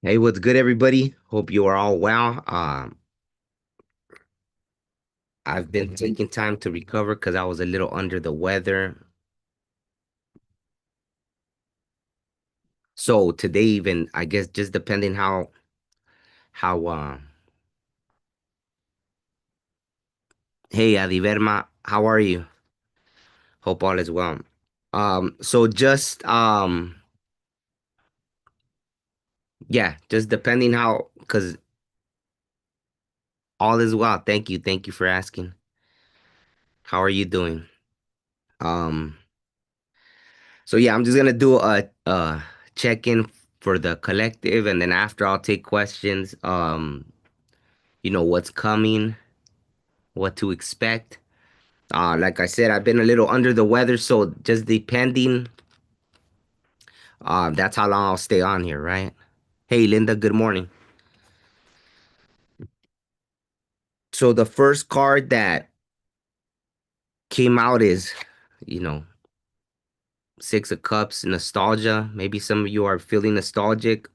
Hey, what's good, everybody? Hope you are all well. I've been taking time to recover because I was a little under the weather. So today, even I guess, just depending how. Hey, Adiverma, how are you? Hope all is well. So yeah, just depending how, because all is well. Thank you for asking. How are you doing? Um, so yeah, I'm just gonna do a check-in for the collective, and then after I'll take questions. What's coming, what to expect. Like I said, I've been a little under the weather, so just depending, that's how long I'll stay on here, right? Hey, Linda, good morning. So the first card that came out is, you know, Six of Cups, nostalgia. Maybe some of you are feeling nostalgic,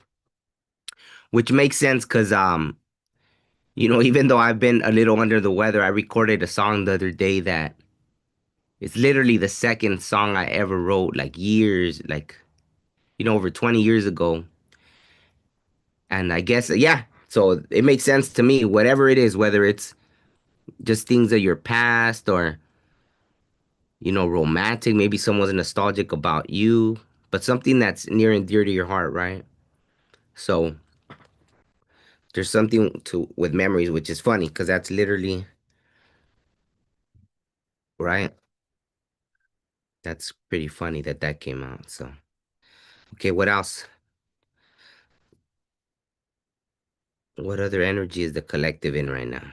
which makes sense because, even though I've been a little under the weather, I recorded a song the other day that it's literally the second song I ever wrote, like years, like, over 20 years ago. And I guess, yeah, so it makes sense to me, whatever it is, whether it's just things of your past or, romantic, maybe someone's nostalgic about you, but something that's near and dear to your heart, right? So there's something to with memories, which is funny because that's literally, right? That's pretty funny that that came out. So, okay, what else? What other energy is the collective in right now?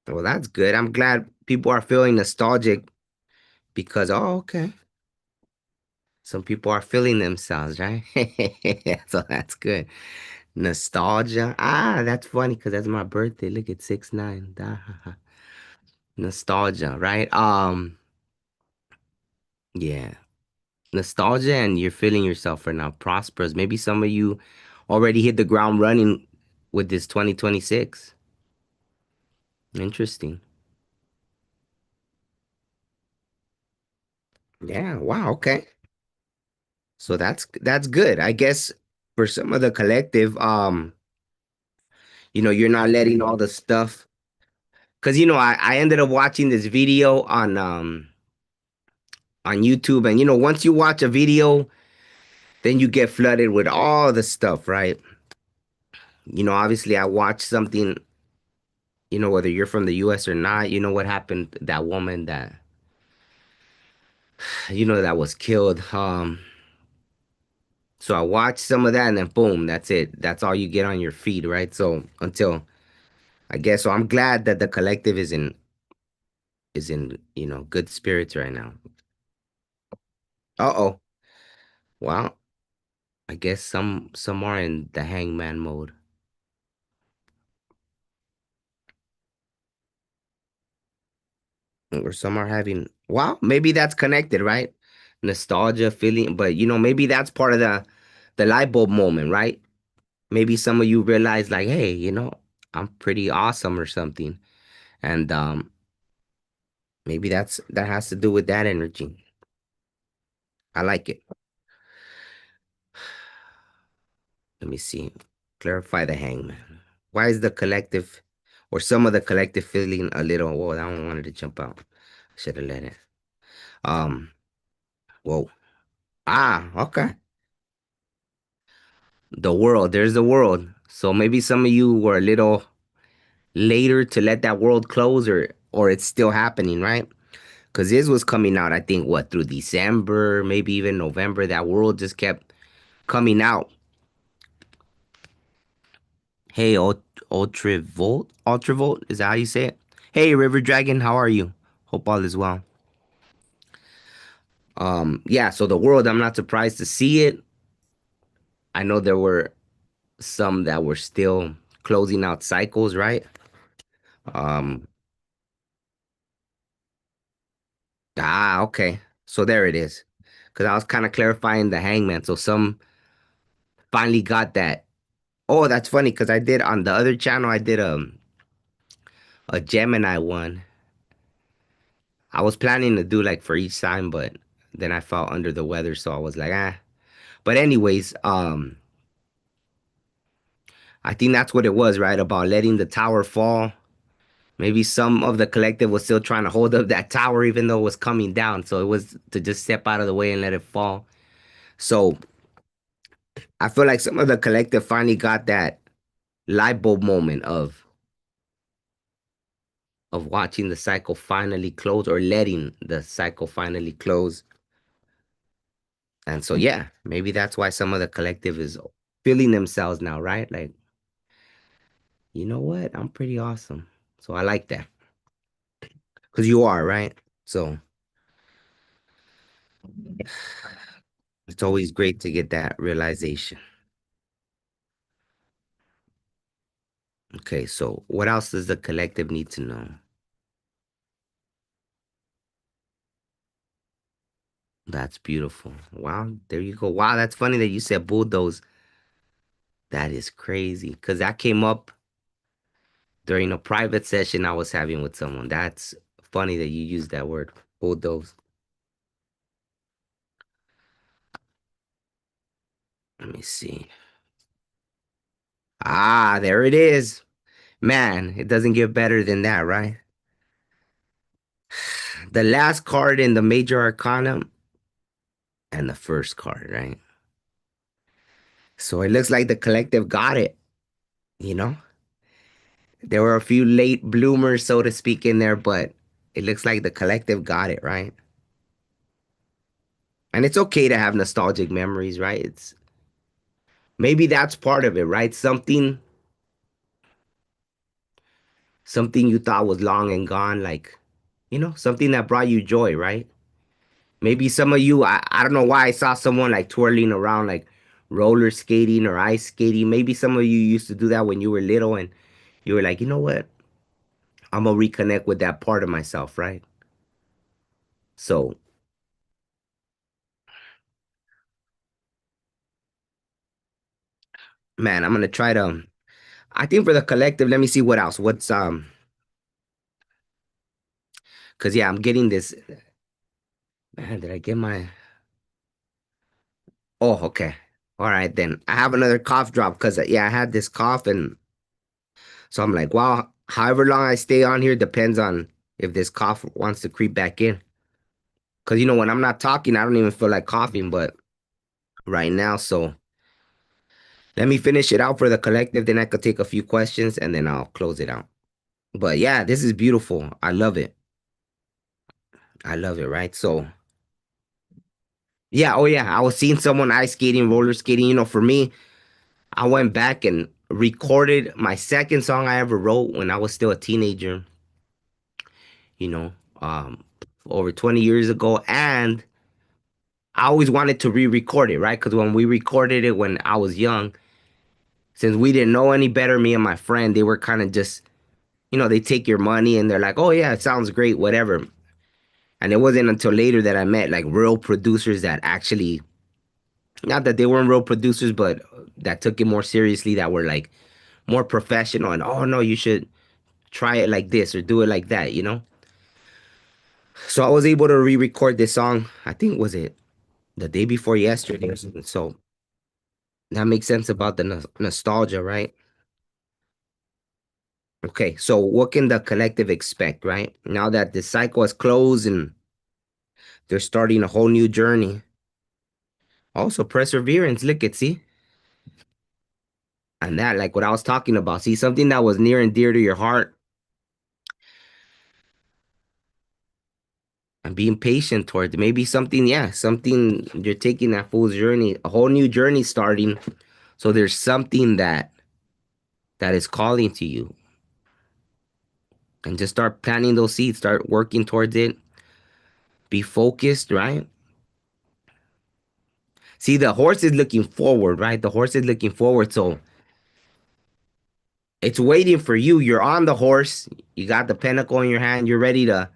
Well, that's good. I'm glad people are feeling nostalgic because, oh, okay. Some people are feeling themselves, right? So that's good. Nostalgia. Ah, that's funny because that's my birthday. Look at 6'9". Nostalgia, right? Yeah. Nostalgia, and you're feeling yourself right now prosperous. Maybe some of you already hit the ground running with this 2026. Interesting. Yeah, wow, okay. So that's good. I guess for some of the collective, you're not letting all the stuff. Because I ended up watching this video on YouTube, and once you watch a video, then you get flooded with all the stuff, right? Obviously I watched something, whether you're from the US or not, what happened to that woman that that was killed. So I watched some of that, and then boom, that's it. That's all you get on your feed, right? So until I guess, so I'm glad that the collective is in good spirits right now. Uh-oh. Well, I guess some are in the hangman mode. Or some are having, well, maybe that's connected, right? Nostalgia feeling, but maybe that's part of the light bulb moment, right? Maybe some of you realize like, hey, I'm pretty awesome or something. And maybe that has to do with that energy. I like it. Let me see. Clarify the hangman. Why is the collective or some of the collective feeling a little, whoa, that one wanted to jump out. Should have let it. Um, whoa. Ah, okay. The world. There's the world. So maybe some of you were a little later to let that world close, or it's still happening, right? Because this was coming out, I think, what, through December, maybe even November. That world just kept coming out. Hey, Ultravolt, is that how you say it? Hey, River Dragon, how are you? Hope all is well. Yeah, so the world, I'm not surprised to see it. I know there were some that were still closing out cycles, right? Um, okay. So there it is. Because I was kind of clarifying the hangman. So some finally got that. Oh, that's funny because I did on the other channel. I did a Gemini one. I was planning to do like for each sign, but then I felt under the weather, so I was like, ah. But anyways, I think that's what it was, right? About letting the tower fall. Maybe some of the collective was still trying to hold up that tower even though it was coming down. So it was to just step out of the way and let it fall. So I feel like some of the collective finally got that light bulb moment of watching the cycle finally close or letting the cycle finally close. And so yeah, maybe that's why some of the collective is feeling themselves now, right? Like, you know what? I'm pretty awesome. So I like that. Cause you are, right? So it's always great to get that realization. Okay, so what else does the collective need to know? That's beautiful. Wow, there you go. Wow, that's funny that you said bulldoze. That is crazy. Because that came up during a private session I was having with someone. That's funny that you used that word, bulldoze. Let me see. Ah, there it is. Man, it doesn't get better than that, right? The last card in the major arcana and the first card, right? So it looks like the collective got it, you know? There were a few late bloomers, so to speak, in there, but it looks like the collective got it, right? And it's okay to have nostalgic memories, right? It's maybe that's part of it, right? Something you thought was long and gone, like, something that brought you joy, right? Maybe some of you, I don't know why I saw someone like twirling around like roller skating or ice skating. Maybe some of you used to do that when you were little and you were like, you know what? I'm gonna reconnect with that part of myself, right? So, man, I'm gonna try to. I think for the collective, let me see what else. Cause yeah, I'm getting this. Man, did I get my? Oh, okay. All right, then I have another cough drop because yeah, I had this cough and so I'm like, wow. However long I stay on here depends on if this cough wants to creep back in. Cause when I'm not talking, I don't even feel like coughing, but right now, so let me finish it out for the collective. Then I could take a few questions and then I'll close it out. But yeah, this is beautiful. I love it. I love it, right? So yeah, oh yeah, I was seeing someone ice skating, roller skating. For me, I went back and recorded my second song I ever wrote when I was still a teenager, you know, um, over 20 years ago. And I always wanted to re-record it, right? Because when we recorded it when I was young, since we didn't know any better, me and my friend, they were kind of just, they take your money and they're like, oh yeah, it sounds great, whatever. And it wasn't until later that I met like real producers that actually, not that they weren't real producers, but that took it more seriously, that were like more professional and, oh no, you should try it like this or do it like that, you know? So I was able to re-record this song. I think was it the day before yesterday or something. So that makes sense about the nostalgia, right? Okay, so what can the collective expect, right? Now that the cycle is closed and they're starting a whole new journey. Also, perseverance. Look at see, and that like what I was talking about. See, something that was near and dear to your heart, and being patient towards it. Maybe something, yeah, something you're taking that full journey, a whole new journey starting. So there's something that is calling to you, and just start planting those seeds. Start working towards it. Be focused, right? See, the horse is looking forward, right? The horse is looking forward, so it's waiting for you. You're on the horse. You got the pinnacle in your hand. You're ready to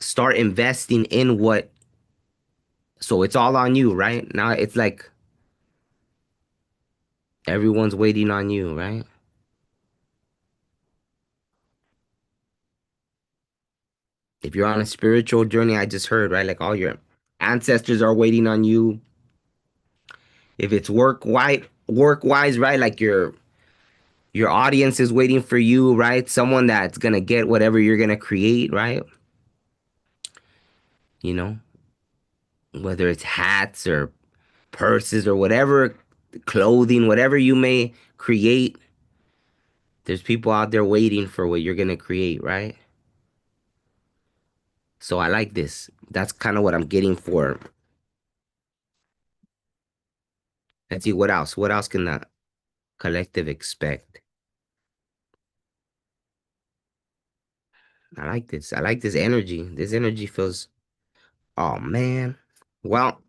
start investing in what. So it's all on you, right? Now it's like Everyone's waiting on you, right? If you're on a spiritual journey, I just heard, right? Like all your ancestors are waiting on you. If it's work wise, right? Like your audience is waiting for you, right? Someone that's gonna get whatever you're gonna create, right? You know, whether it's hats or purses or whatever, clothing, whatever you may create, there's people out there waiting for what you're gonna create, right? So I like this. That's kind of what I'm getting for. Let's see what else. What else can the collective expect? I like this. I like this energy. This energy feels. Oh man. Well,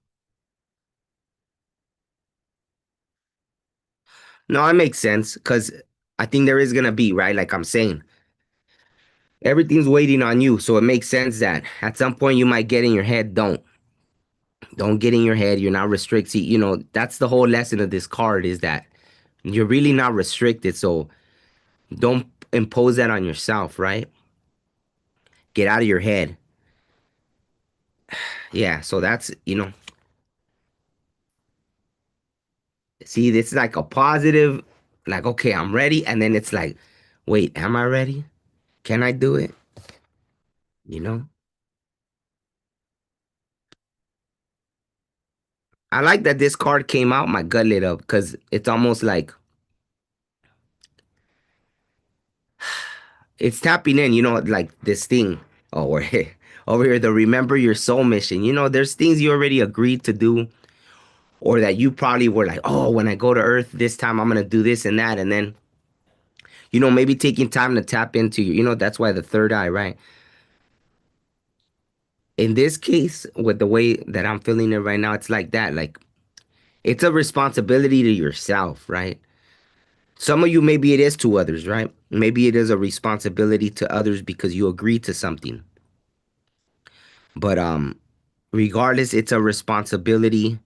no, it makes sense because I think there is gonna be, right. Like I'm saying, everything's waiting on you, so it makes sense that at some point you might get in your head. Don't get in your head. You're not restricted. You know that's the whole lesson of this card is that you're really not restricted. So don't impose that on yourself, right? Get out of your head. Yeah. So that's see, this is like a positive, like, okay, I'm ready. And then it's like, wait, am I ready? Can I do it? You know? I like that this card came out, my gut lit up because it's almost like it's tapping in, like this thing. Oh, we're here. Over here, the remember your soul mission. There's things you already agreed to do, or that you probably were like, oh, when I go to Earth this time, I'm gonna do this and that. And then, maybe taking time to tap into that's why the third eye, right? In this case, with the way that I'm feeling it right now, it's like that. Like it's a responsibility to yourself, right? Some of you, maybe it is to others, right? Maybe it is a responsibility to others because you agreed to something. But regardless, it's a responsibility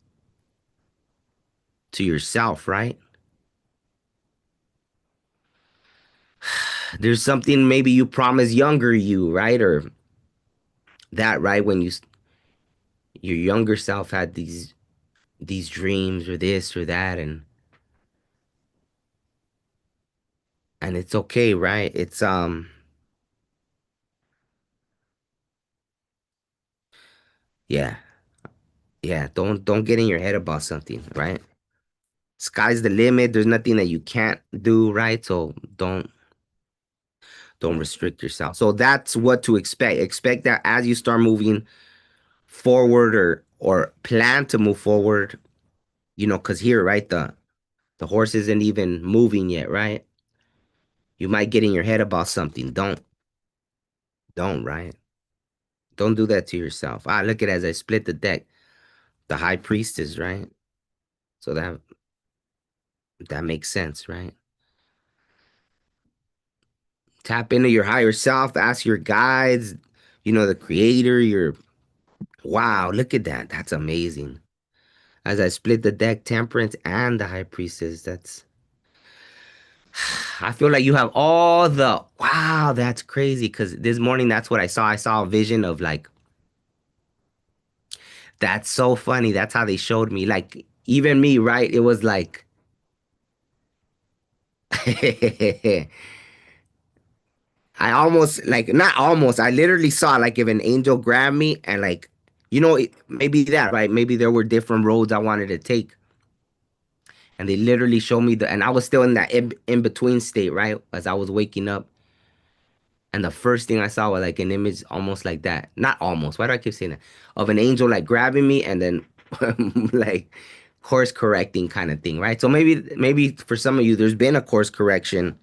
to yourself, right? There's something maybe you promised younger you, right? Or that, right? When your younger self had these dreams or this or that, and it's okay, right? It's yeah. Yeah, don't get in your head about something, right? Sky's the limit. There's nothing that you can't do, right? So don't restrict yourself. So that's what to expect. Expect that as you start moving forward or plan to move forward, because here, right, the horse isn't even moving yet, right? You might get in your head about something. Don't, right? Don't do that to yourself. Look at as I split the deck. The high priestess, right? So that makes sense, right? Tap into your higher self, ask your guides, the creator, wow, look at that. That's amazing. As I split the deck, temperance and the high priestess, I feel like you have all the, wow, that's crazy. Because this morning, that's what I saw. I saw a vision of like, that's so funny. That's how they showed me. Like, even me, right? It was like, I almost like not almost. I literally saw like if an angel grabbed me and like, maybe that, right? Maybe there were different roads I wanted to take, and they literally showed me and I was still in that in between state, right? As I was waking up, and the first thing I saw was like an image almost like that. Not almost. Why do I keep saying that? Of an angel like grabbing me and then like course correcting kind of thing, right? So maybe for some of you, there's been a course correction,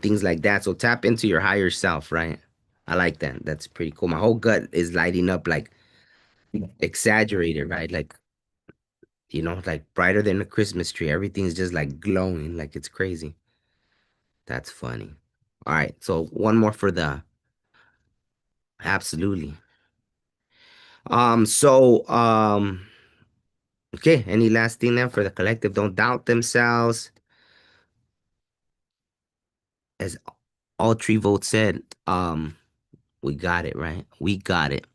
things like that. So tap into your higher self, right? I like that. That's pretty cool. My whole gut is lighting up like exaggerated, right? Like brighter than a Christmas tree. Everything's just like glowing, like it's crazy. That's funny. All right. So one more for the absolutely. So Okay, any last thing then for the collective? Don't doubt themselves. As all three votes said, we got it, right? We got it.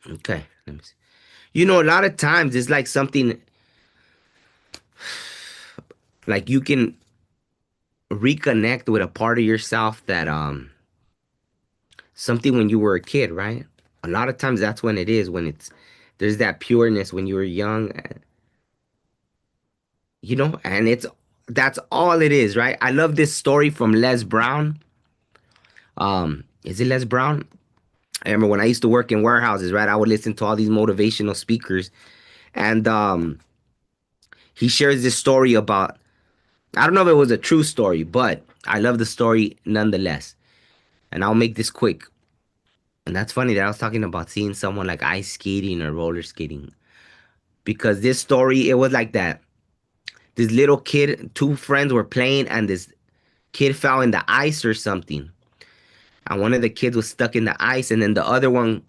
Okay. Let me see. You know, a lot of times it's like something like you can reconnect with a part of yourself that something when you were a kid, right? A lot of times that's when it is, when it's there's that pureness when you were young, you know, and it's that's all it is, right? I love this story from Les Brown. Is it Les Brown? I remember when I used to work in warehouses, right? I would listen to all these motivational speakers, and he shares this story about, I don't know if it was a true story, but I love the story nonetheless. And I'll make this quick. And that's funny that I was talking about seeing someone like ice skating or roller skating. Because this story, it was like that. This little kid, two friends were playing, and this kid fell in the ice or something. And one of the kids was stuck in the ice, and then the other one,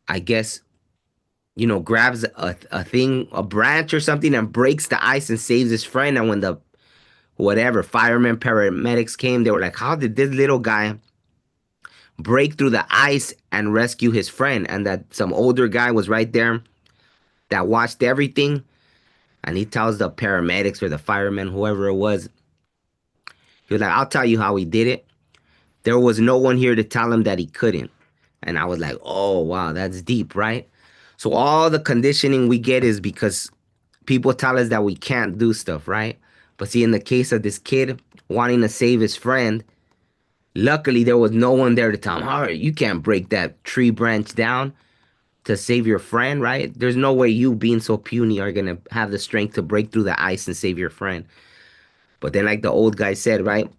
I guess, you know, grabs a thing, a branch or something, and breaks the ice and saves his friend. And when the whatever firemen, paramedics came, they were like, how did this little guy break through the ice and rescue his friend? And that some older guy was right there that watched everything. And he tells the paramedics or the firemen, whoever it was, he was like, I'll tell you how he did it. There was no one here to tell him that he couldn't. And I was like, oh, wow, that's deep, right? So all the conditioning we get is because people tell us that we can't do stuff, right? But see, in the case of this kid wanting to save his friend, luckily there was no one there to tell him, all right, you can't break that tree branch down to save your friend, right? There's no way you, being so puny, are gonna have the strength to break through the ice and save your friend. But then, like the old guy said, right?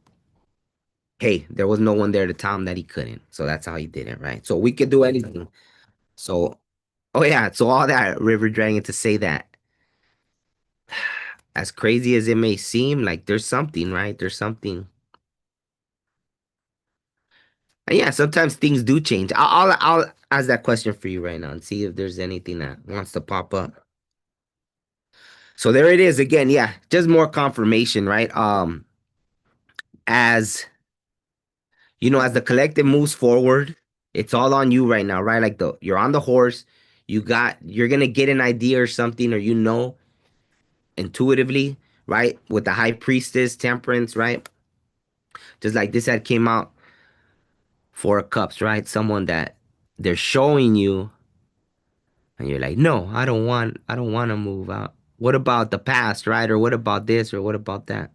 Hey, there was no one there to tell him that he couldn't. So that's how he did it, right? So we could do anything. So, oh yeah, so all that River Dragon to say that, as crazy as it may seem, like there's something, right? There's something. And yeah, sometimes things do change. I'll ask that question for you right now and see if there's anything that wants to pop up. So there it is again. Yeah, just more confirmation, right? As you know, as the collective moves forward, it's all on you right now, right? Like you're on the horse, you're gonna get an idea or something, or you know intuitively, right? With the high priestess, temperance, right? Just like this had came out Four of Cups, right? Someone that they're showing you, and you're like, no, I don't want to move out. What about the past, right? Or what about this, or what about that?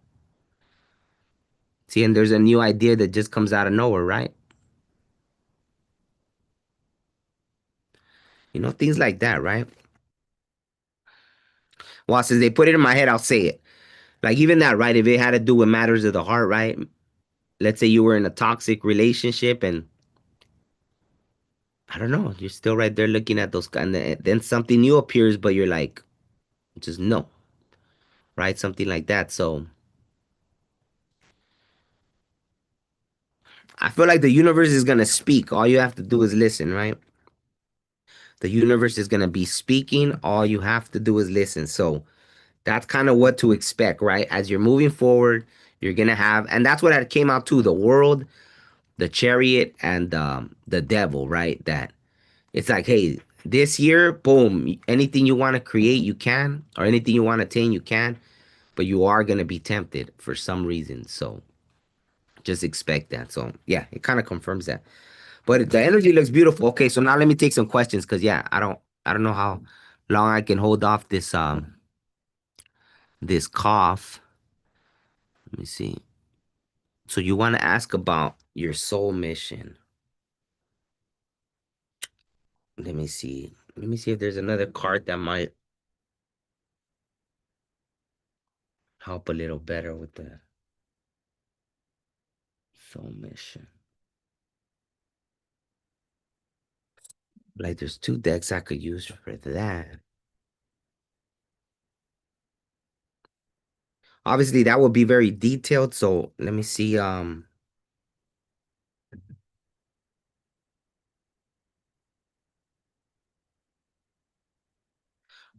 See, and there's a new idea that just comes out of nowhere, right? You know, things like that, right? Well, since they put it in my head, I'll say it. Like even that, right? If it had to do with matters of the heart, right? Let's say you were in a toxic relationship and I don't know, you're still right there looking at those and then something new appears, but you're like, just no, right? Something like that. So I feel like the universe is gonna speak. All you have to do is listen, right? The universe is gonna be speaking. All you have to do is listen. So that's kind of what to expect, right? As you're moving forward, you're gonna have, and that's what had came out too, the world, the chariot, and the devil, right? That it's like, hey, this year, boom, anything you want to create, you can, or anything you want to attain, you can, but you are gonna be tempted for some reason. So just expect that. So yeah, it kind of confirms that. But the energy looks beautiful. Okay, so now let me take some questions because yeah, I don't know how long I can hold off this cough. Let me see. So you want to ask about your soul mission. Let me see. Let me see if there's another card that might help a little better with the soul mission. Like there's two decks I could use for that. Obviously, that would be very detailed. So let me see.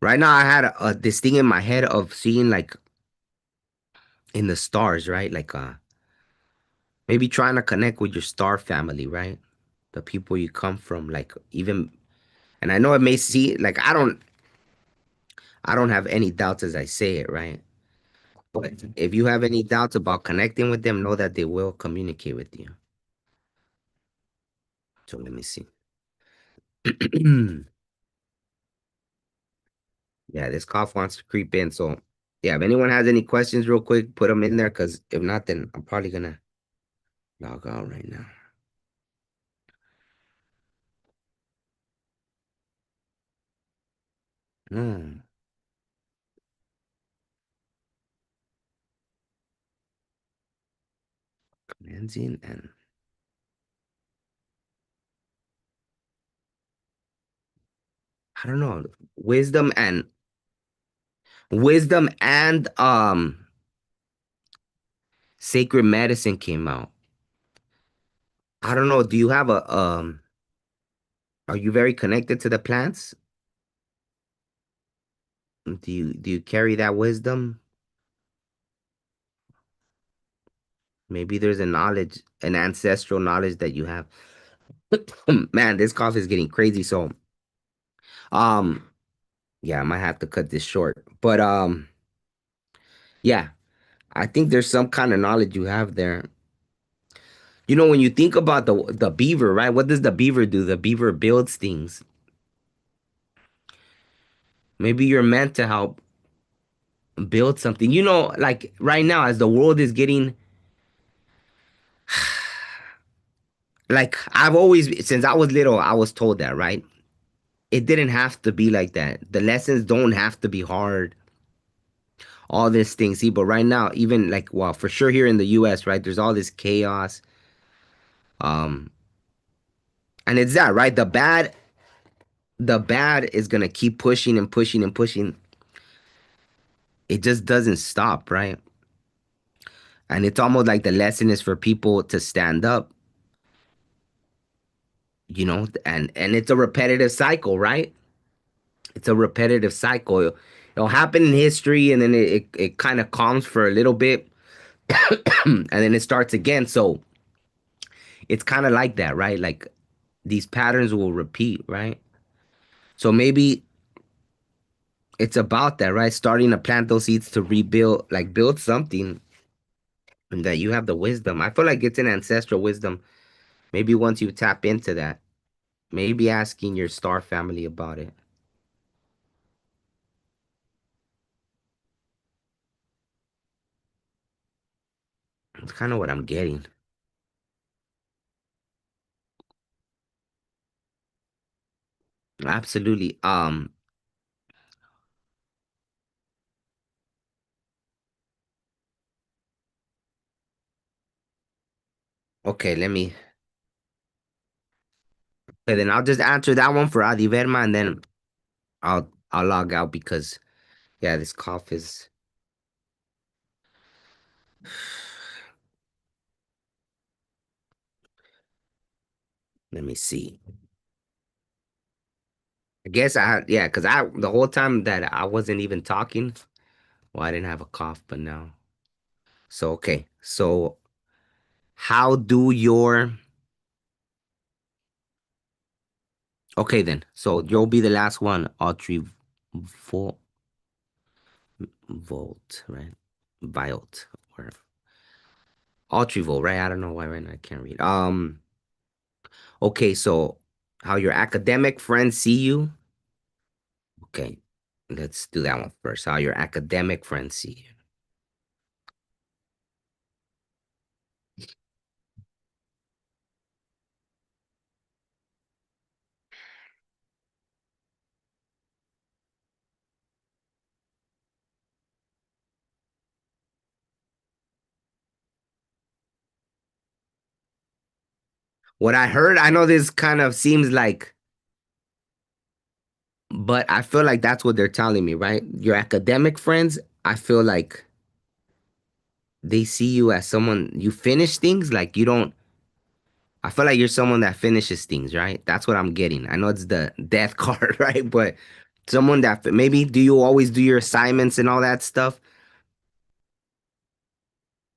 Right now, I had this thing in my head of seeing like in the stars, right? Like maybe trying to connect with your star family, right? The people you come from, like even, and I know it may see like I don't have any doubts as I say it, right? But if you have any doubts about connecting with them, know that they will communicate with you. So let me see. Yeah, this cough wants to creep in. So yeah, if anyone has any questions, real quick, put them in there. Cause if not, then I'm probably gonna log out right now. Hmm. Cleansing and I don't know, wisdom and wisdom and sacred medicine came out. I don't know. Do you have a are you very connected to the plants? Do you carry that wisdom? Maybe there's a knowledge, an ancestral knowledge that you have. Man, this cough is getting crazy. So, um, yeah, I might have to cut this short. But yeah, I think there's some kind of knowledge you have there. You know, when you think about the beaver, right? What does the beaver do? The beaver builds things. Maybe you're meant to help build something. You know, like right now, as the world is getting like I've always since I was little, I was told that, right? It didn't have to be like that. The lessons don't have to be hard. All this thing. See, but right now, even like well, for sure here in the US, right, there's all this chaos. Um, and it's that, right? The bad is gonna keep pushing and pushing and pushing. It just doesn't stop, right? And it's almost like the lesson is for people to stand up, and it's a repetitive cycle, right? It's a repetitive cycle. It'll happen in history and then it kind of calms for a little bit and then it starts again. So it's kind of like that, right? Like these patterns will repeat, right? So maybe it's about that, right? Starting to plant those seeds to rebuild, like build something and that you have the wisdom. I feel like it's an ancestral wisdom. Maybe once you tap into that, maybe asking your star family about it. It's kind of what I'm getting. Absolutely. Okay, then I'll just answer that one for Adi Verma and then I'll log out because yeah, this cough is let me see. I guess yeah, because I the whole time that I wasn't even talking, well, I didn't have a cough, but now. So okay. So how do your okay then. So you'll be the last one, Audrey Volt Volt, right? Viot or Audrey Volt, right? I don't know why right now I can't read. Okay, so how your academic friends see you? Okay, let's do that one first. How your academic friends see you. What I heard, I know this kind of seems like, but I feel like that's what they're telling me, right? Your academic friends, I feel like they see you as someone you finish things, like you don't. I feel like you're someone that finishes things, right? That's what I'm getting. I know it's the death card, right? But Someone that maybe do you always do your assignments and all that stuff?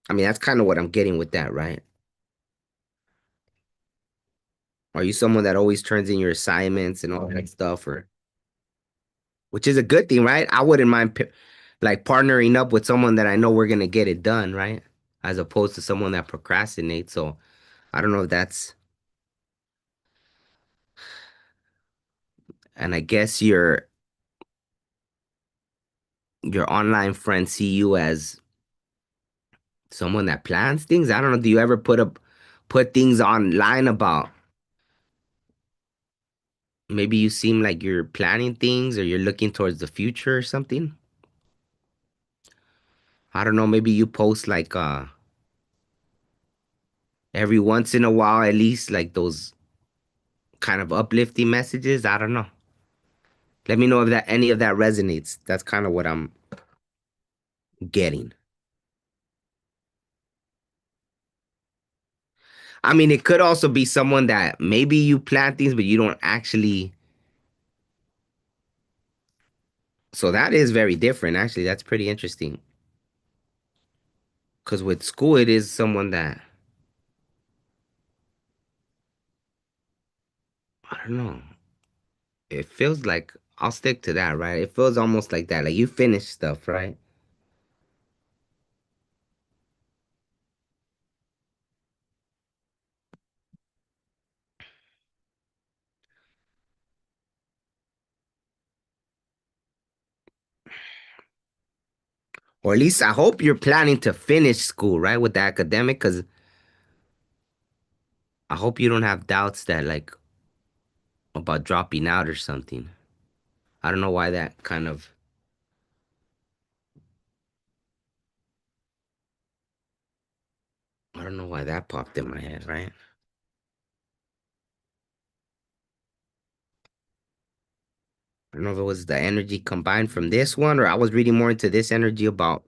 I mean, that's kind of what I'm getting with that, right? Are you someone that always turns in your assignments and all that stuff, or which is a good thing, right? I wouldn't mind like partnering up with someone that I know we're gonna get it done, right? As opposed to someone that procrastinates. So I don't know if that's, and I guess your online friends see you as someone that plans things. I don't know. Do you ever put things online about maybe you seem like you're planning things or you're looking towards the future or something? I don't know. Maybe you post like every once in a while at least like those kind of uplifting messages. I don't know. Let me know if that any of that resonates. That's kind of what I'm getting. I mean, it could also be someone that maybe you plan things, but you don't actually. So that is very different. Actually, that's pretty interesting. Because with school, it is someone that I don't know. It feels like I'll stick to that, right? It feels almost like that. Like you finish stuff, right? Or at least I hope you're planning to finish school, right? With the academic, because I hope you don't have doubts that like about dropping out or something. I don't know why that kind of I don't know why that popped in my head, right? I don't know if it was the energy combined from this one or I was reading more into this energy about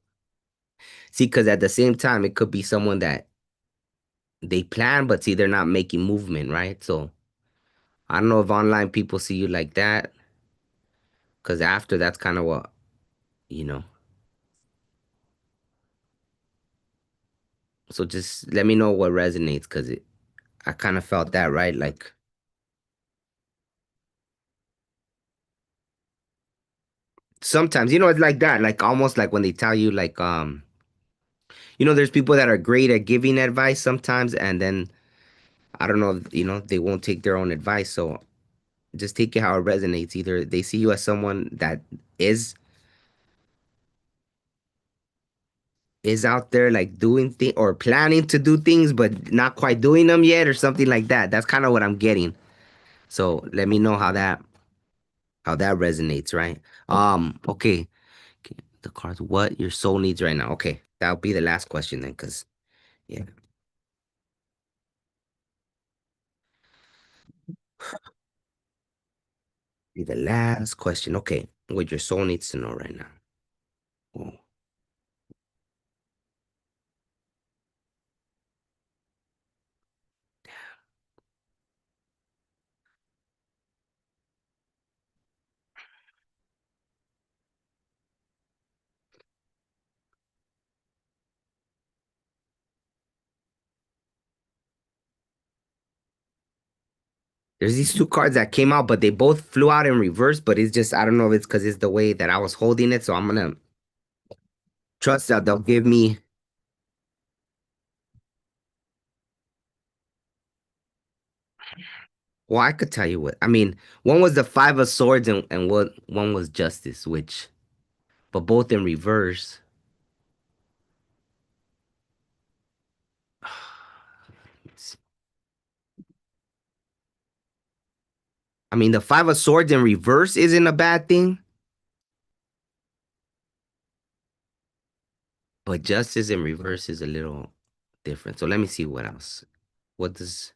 see, because at the same time it could be someone that they plan, but see they're not making movement, right? So I don't know if online people see you like that, because after that's kind of what you know. So just let me know what resonates, because I kind of felt that, right? Like sometimes, it's like that, like almost like when they tell you, like, there's people that are great at giving advice sometimes, and then I don't know, they won't take their own advice. So just take it how it resonates. Either they see you as someone that is is out there like doing things or planning to do things, but not quite doing them yet, or something like that. That's kind of what I'm getting. So let me know how that resonates, right? Okay. Okay, the cards, what your soul needs right now. Okay, that'll be the last question then, because yeah, be the last question. Okay, what your soul needs to know right now. Oh, there's these two cards that came out, but they both flew out in reverse. But it's just I don't know if it's because it's the way that I was holding it, so I'm gonna trust that they'll give me. Well, I could tell you what. I mean, one was the Five of Swords, and what one was Justice, which, but both in reverse. I mean, the Five of Swords in reverse isn't a bad thing, but Justice in reverse is a little different. So let me see what else. What does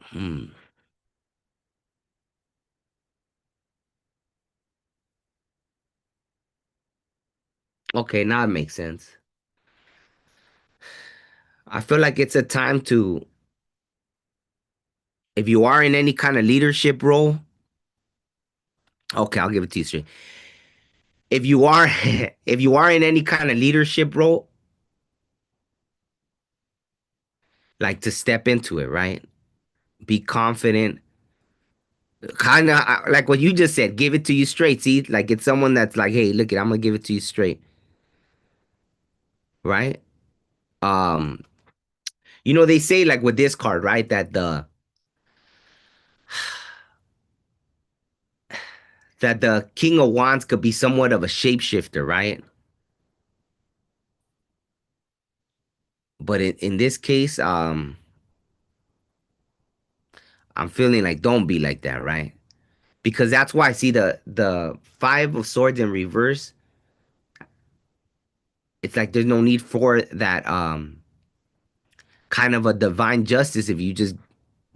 Hmm. Okay, now it makes sense. I feel like it's a time to, if you are in any kind of leadership role, okay, I'll give it to you straight. If you are, if you are in any kind of leadership role, like to step into it, right? Be confident, kind of like what you just said. Give it to you straight. See, like it's someone that's like, hey, look, I'm gonna give it to you straight, right? Um, they say like with this card, right, that the King of Wands could be somewhat of a shapeshifter, right? But in this case, I'm feeling like don't be like that, right? Because that's why I see the Five of Swords in reverse. It's like there's no need for that kind of a divine justice if you just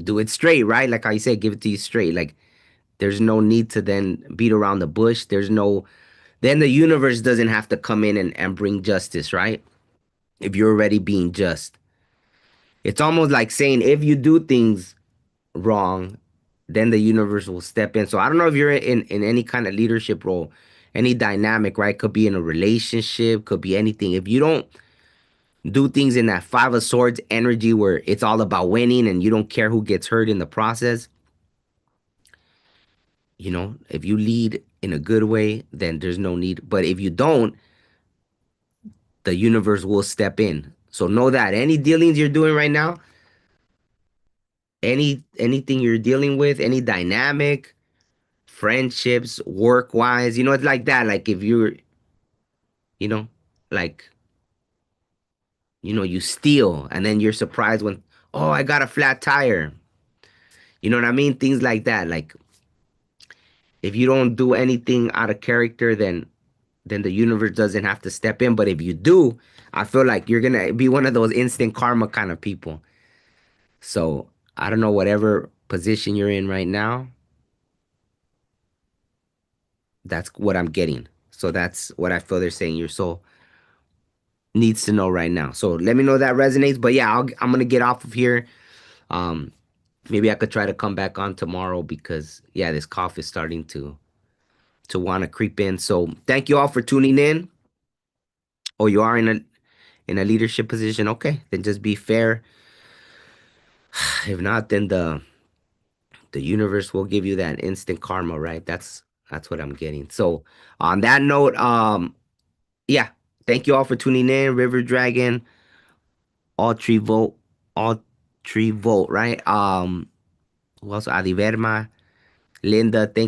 do it straight, right? Like I said, give it to you straight. Like there's no need to then beat around the bush. There's no then the universe doesn't have to come in and bring justice, right? If you're already being just. It's almost like saying if you do things wrong, then the universe will step in. So I don't know if you're in any kind of leadership role, any dynamic, right? Could be in a relationship, could be anything. If you don't do things in that Five of Swords energy where it's all about winning and you don't care who gets hurt in the process, if you lead in a good way, then there's no need. But if you don't, the universe will step in. So know that any dealings you're doing right now, anything you're dealing with, any dynamic, friendships, work wise, it's like that. Like if you're, you know, like, you steal and then you're surprised when, oh, I got a flat tire. You know what I mean? Things like that. Like if you don't do anything out of character, then the universe doesn't have to step in. But if you do, I feel like you're gonna be one of those instant karma kind of people. So I don't know whatever position you're in right now, that's what I'm getting. So that's what I feel they're saying your soul needs to know right now. So let me know that resonates. But yeah, I'm gonna get off of here. Um, maybe I could try to come back on tomorrow because yeah, this cough is starting to want to creep in. So thank you all for tuning in. Oh, you are in a leadership position. Okay, then just be fair. If not, then the universe will give you that instant karma, right? That's what I'm getting. So on that note, yeah, thank you all for tuning in. River Dragon, all tree vote, all tree vote, right? Who else? Adiverma, Linda, thank